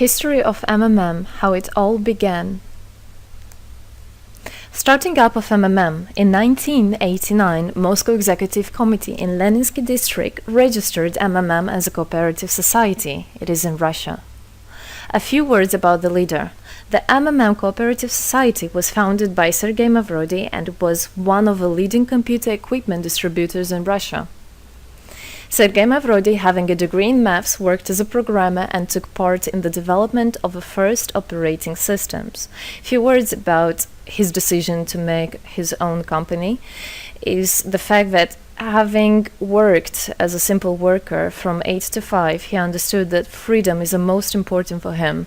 History of MMM, how it all began. Starting up of MMM, in 1989, Moscow Executive Committee in Leninsky district registered MMM as a cooperative society. It is in Russia. A few words about the leader. The MMM Cooperative Society was founded by Sergei Mavrodi and was one of the leading computer equipment distributors in Russia. Sergei Mavrodi, having a degree in maths, worked as a programmer and took part in the development of the first operating systems. A few words about his decision to make his own company is the fact that having worked as a simple worker from 8 to 5, he understood that freedom is the most important for him,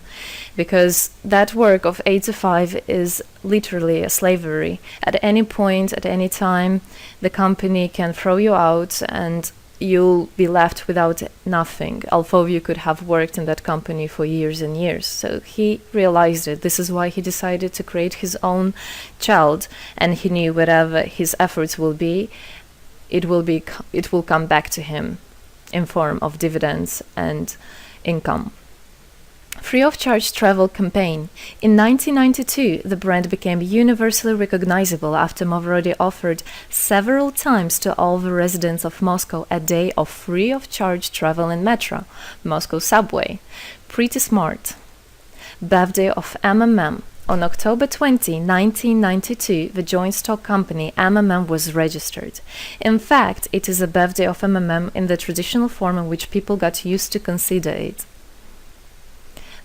because that work of 8 to 5 is literally a slavery. At any point, at any time, the company can throw you out and you'll be left without nothing, although you could have worked in that company for years and years. So he realized it. This is why he decided to create his own child, and he knew whatever his efforts will be, it will come back to him in form of dividends and income. Free of charge travel campaign. In 1992, the brand became universally recognizable after Mavrodi offered several times to all the residents of Moscow a day of free of charge travel in metro, Moscow subway. Pretty smart. Birthday of MMM. On October 20, 1992, the joint stock company MMM was registered. In fact, it is a birthday of MMM in the traditional form in which people got used to consider it.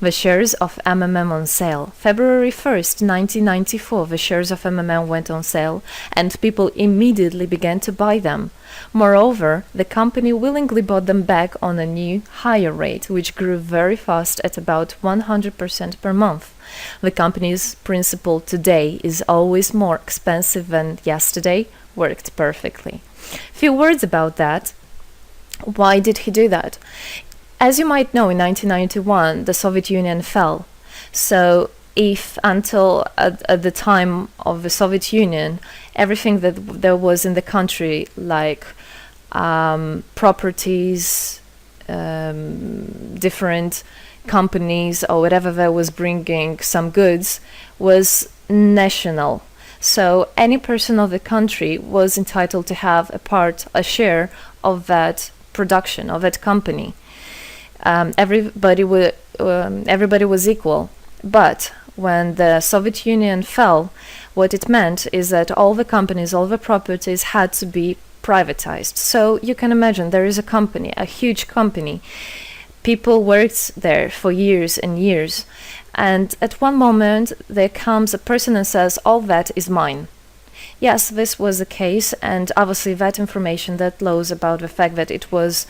The shares of MMM on sale. February 1st, 1994, the shares of MMM went on sale, and people immediately began to buy them. Moreover, the company willingly bought them back on a new, higher rate, which grew very fast at about 100% per month. The company's principle today is always more expensive than yesterday worked perfectly. Few words about that. Why did he do that? As you might know, in 1991, the Soviet Union fell. So if until at the time of the Soviet Union, everything that there was in the country, like properties, different companies, or whatever that was bringing some goods, was national. So any person of the country was entitled to have a share of that production, of that company. Everybody was equal. But when the Soviet Union fell, what it meant is that all the companies, all the properties had to be privatized. So you can imagine there is a company, a huge company. People worked there for years and years. And at one moment, there comes a person and says, all that is mine. Yes, this was the case. And obviously that information, that laws about the fact that it was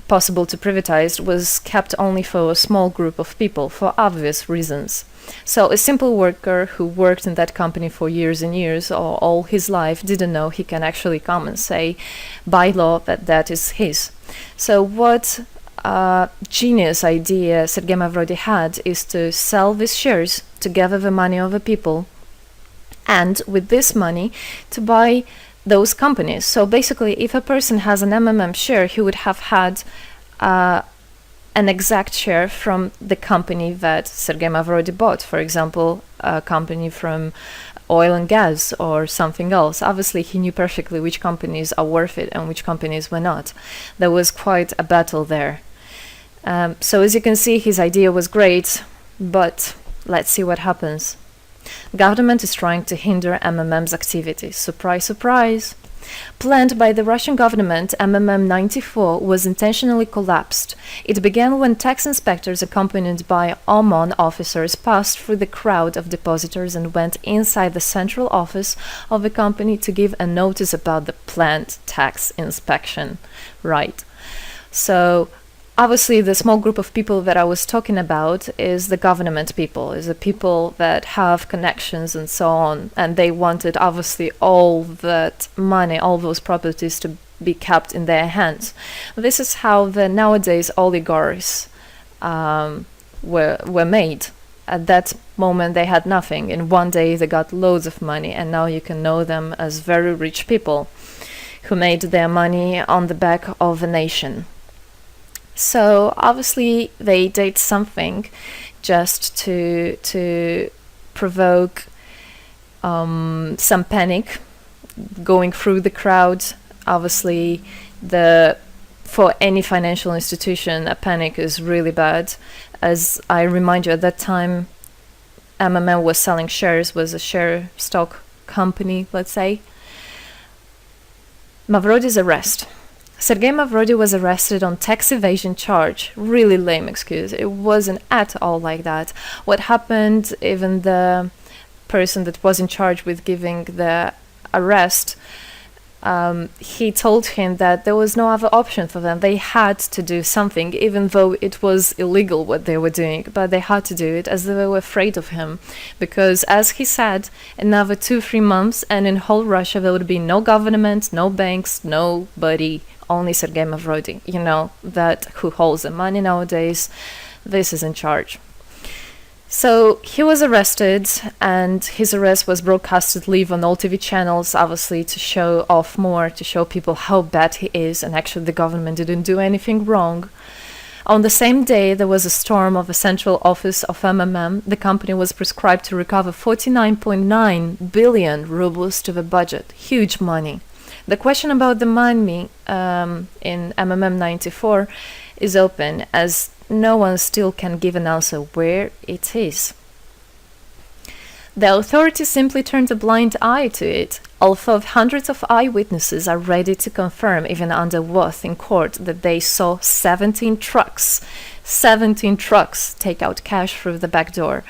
possible to privatize was kept only for a small group of people for obvious reasons. So a simple worker who worked in that company for years and years or all his life didn't know he can actually come and say by law that that is his. So what genius idea Sergei Mavrodi had is to sell these shares to gather the money of the people, and with this money to buy those companies. So basically, if a person has an MMM share, he would have had an exact share from the company that Sergei Mavrodi bought. For example, a company from oil and gas or something else. Obviously, he knew perfectly which companies are worth it and which companies were not. There was quite a battle there. So as you can see, his idea was great, but let's see what happens. Government is trying to hinder MMM's activities. Surprise, surprise! Planned by the Russian government, MMM 94 was intentionally collapsed. It began when tax inspectors accompanied by OMON officers passed through the crowd of depositors and went inside the central office of the company to give a notice about the planned tax inspection. Right. So obviously, the small group of people that I was talking about is the government people, is the people that have connections and so on. And they wanted, obviously, all that money, all those properties to be kept in their hands. This is how the nowadays oligarchs were made. At that moment, they had nothing. In one day, they got loads of money. And now you can know them as very rich people who made their money on the back of a nation. So obviously they did something just to provoke some panic going through the crowd. Obviously, for any financial institution, a panic is really bad. As I remind you, at that time, MMM was selling shares, was a share stock company, let's say. Mavrody's arrest. Sergei Mavrody was arrested on tax evasion charge. Really lame excuse. It wasn't at all like that. What happened, even the person that was in charge with giving the arrest, he told him that there was no other option for them. They had to do something, even though it was illegal what they were doing, but they had to do it as they were afraid of him. Because, as he said, another 2-3 months and in whole Russia there would be no government, no banks, nobody, only Sergei Mavrody, that who holds the money nowadays. This is in charge. So he was arrested, and his arrest was broadcasted live on all TV channels, obviously to show off more, to show people how bad he is, and actually the government didn't do anything wrong. On the same day, there was a storm of the central office of MMM. The company was prescribed to recover 49.9 billion rubles to the budget. Huge money. The question about the money in MMM 94 is open, as no one still can give an answer where it is. The authorities simply turned a blind eye to it, although hundreds of eyewitnesses are ready to confirm, even under oath in court, that they saw 17 trucks take out cash through the back door.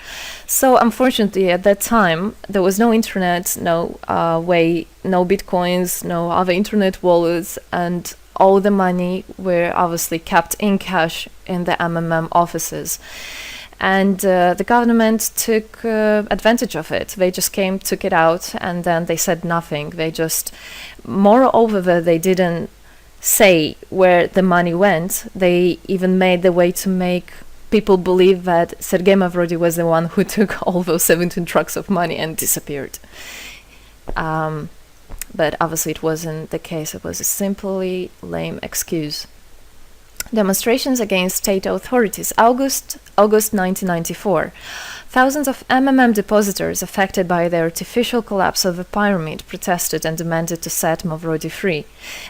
So unfortunately, at that time, there was no internet, no bitcoins, no other internet wallets, and all the money were obviously kept in cash in the MMM offices. And the government took advantage of it. They just came, took it out, and then they said nothing. Moreover, they didn't say where the money went. They even made the way to make people believe that Sergei Mavrody was the one who took all those 17 trucks of money and disappeared. But obviously it wasn't the case. It was a simply lame excuse. Demonstrations against state authorities. August 1994. Thousands of MMM depositors affected by the artificial collapse of the pyramid protested and demanded to set Mavrody free.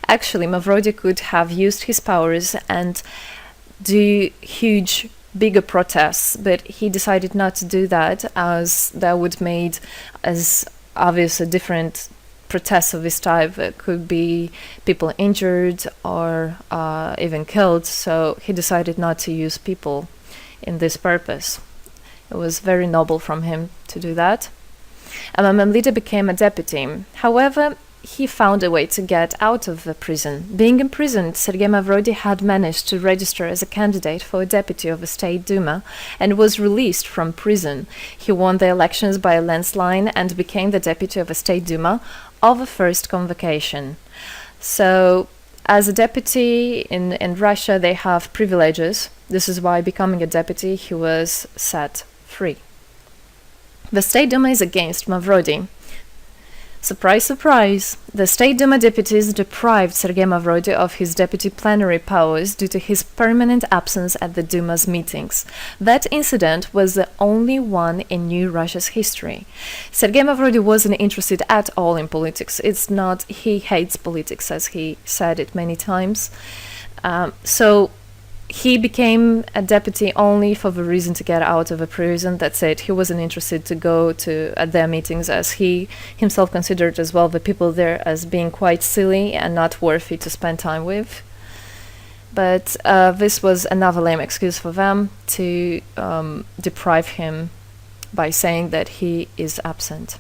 Actually, Mavrody could have used his powers and do huge, bigger protests, but he decided not to do that, as that would made as obvious a different protests of this type. Could be people injured or even killed, so he decided not to use people in this purpose. It was very noble from him to do that. MMM leader became a deputy. However, he found a way to get out of the prison. Being imprisoned, Sergei Mavrody had managed to register as a candidate for a deputy of the State Duma and was released from prison. He won the elections by a landslide and became the deputy of the State Duma of the first convocation. So, as a deputy in Russia, they have privileges. This is why, becoming a deputy, he was set free. The State Duma is against Mavrody. Surprise, surprise! The State Duma deputies deprived Sergei Mavrody of his deputy plenary powers due to his permanent absence at the Duma's meetings. That incident was the only one in New Russia's history. Sergei Mavrody wasn't interested at all in politics. It's not, he hates politics, as he said it many times. So he became a deputy only for the reason to get out of a prison. That's it. He wasn't interested to go to their meetings, as he himself considered as well the people there as being quite silly and not worthy to spend time with. But this was another lame excuse for them to deprive him by saying that he is absent.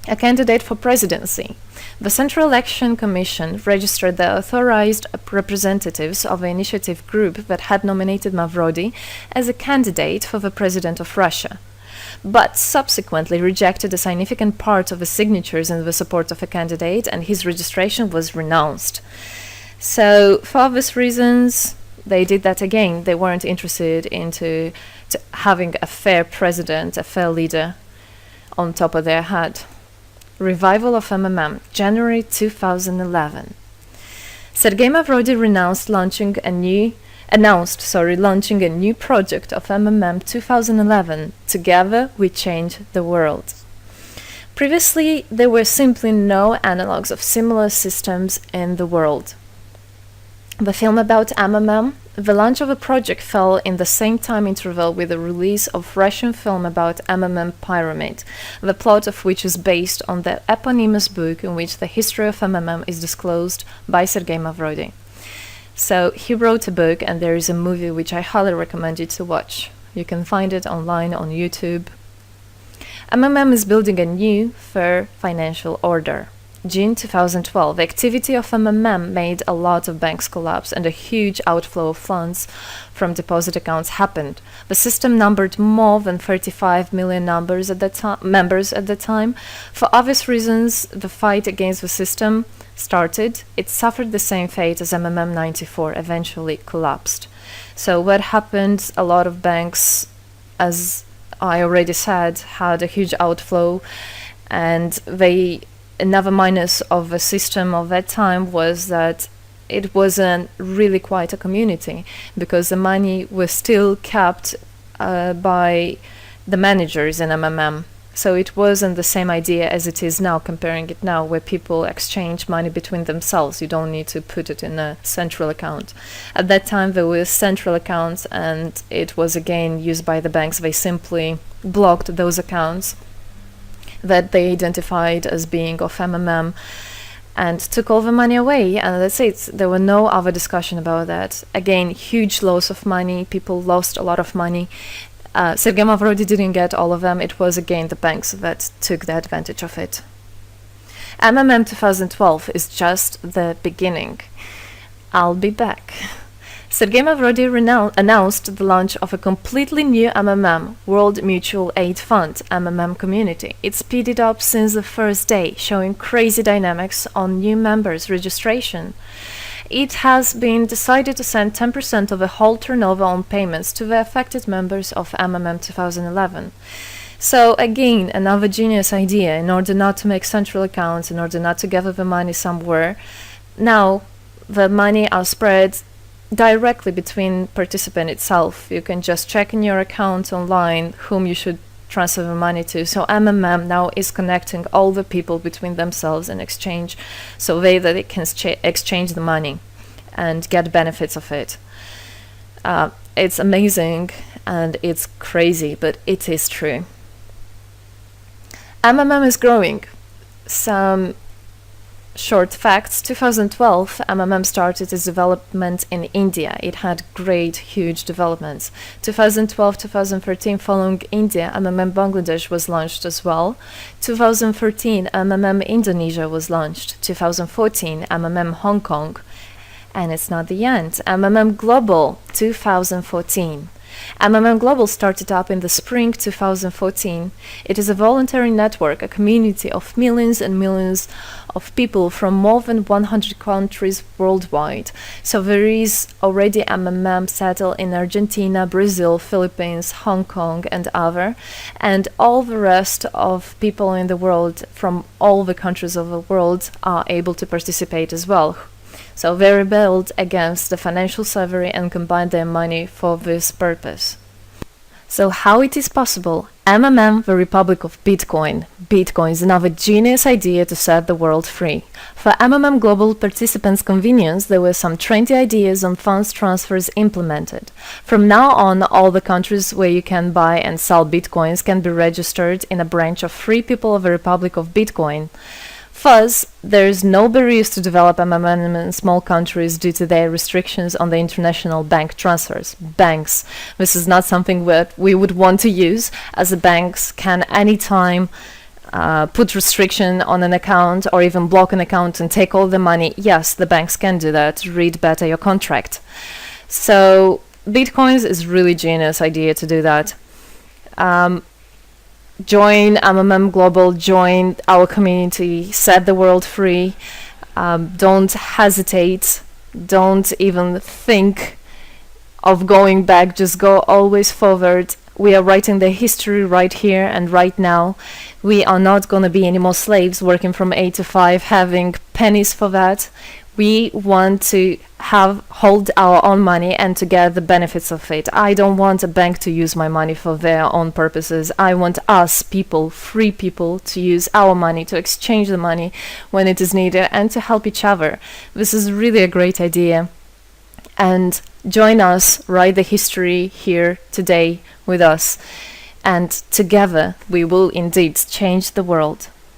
A candidate for presidency. The Central Election Commission registered the authorized representatives of the initiative group that had nominated Mavrody as a candidate for the president of Russia, but subsequently rejected a significant part of the signatures in the support of a candidate, and his registration was renounced. So, for obvious reasons, they did that again. They weren't interested into having a fair president, a fair leader on top of their head. Revival of MMM, January 2011. Sergei Mavrody renounced launching a new launching a new project of mmm 2011. Together we change the world. Previously, there were simply no analogues of similar systems in the world. The film about mmm, the launch of a project fell in the same time interval with the release of Russian film about mmm pyramid, the plot of which is based on the eponymous book in which the history of mmm is disclosed by Sergei Mavrodi. So he wrote a book, and there is a movie which I highly recommend you to watch. You can find it online on YouTube. MMM is building a new, fair financial order. June 2012, the activity of MMM made a lot of banks collapse and a huge outflow of funds from deposit accounts happened. The system numbered more than 35 million members at the time. For obvious reasons, the fight against the system started. It suffered the same fate as MMM 94, eventually collapsed. So what happened? A lot of banks, as I already said, had a huge outflow, and another minus of the system of that time was that it wasn't really quite a community, because the money was still kept by the managers in MMM. So it wasn't the same idea as it is now, comparing it now, where people exchange money between themselves. You don't need to put it in a central account. At that time, there were central accounts, and it was again used by the banks. They simply blocked those accounts that they identified as being of MMM and took all the money away, and that's it. There were no other discussion about that. Again, huge loss of money. People lost a lot of money. Sergei Mavrodi didn't get all of them. It was again the banks that took the advantage of it. MMM 2012 is just the beginning. I'll be back. Sergei Mavrodi announced the launch of a completely new MMM, World Mutual Aid Fund, MMM community. It speeded up since the first day, showing crazy dynamics on new members' registration. It has been decided to send 10% of the whole turnover on payments to the affected members of MMM 2011. So again, another genius idea. In order not to make central accounts, in order not to gather the money somewhere, now the money are spread directly between participant itself. You can just check in your account online whom you should transfer the money to. So MMM now is connecting all the people between themselves in exchange, so that they can exchange the money and get benefits of it. It's amazing and it's crazy, but it is true. MMM is growing. Some short facts. 2012, MMM started its development in India. It had great, huge developments. 2012-2013, following India, MMM Bangladesh was launched as well. 2013, MMM Indonesia was launched. 2014, MMM Hong Kong. And it's not the end. MMM Global, 2014. MMM Global started up in the spring 2014. It is a voluntary network, a community of millions and millions of people from more than 100 countries worldwide. So there is already MMM settled in Argentina, Brazil, Philippines, Hong Kong, and other. And all the rest of people in the world from all the countries of the world are able to participate as well. So they rebelled against the financial slavery and combined their money for this purpose. So how it is possible? MMM, the Republic of Bitcoin. Bitcoin is another genius idea to set the world free. For MMM Global participants' convenience, there were some 20 ideas on funds transfers implemented. From now on, all the countries where you can buy and sell Bitcoins can be registered in a branch of Free People of the Republic of Bitcoin. Thus, there is no barriers to develop MMM in small countries due to their restrictions on the international bank transfers. Banks. This is not something that we would want to use, as the banks can anytime put restriction on an account or even block an account and take all the money. Yes, the banks can do that. Read better your contract. So, Bitcoins is really genius idea to do that. Join MMM Global, join our community, set the world free. Don't hesitate, don't even think of going back, just go always forward. We are writing the history right here and right now. We are not going to be any more slaves working from 8 to 5, having pennies for that. We want to hold our own money and to get the benefits of it. I don't want a bank to use my money for their own purposes. I want us people, free people, to use our money, to exchange the money when it is needed, and to help each other. This is really a great idea. And join us, write the history here today with us, and together we will indeed change the world.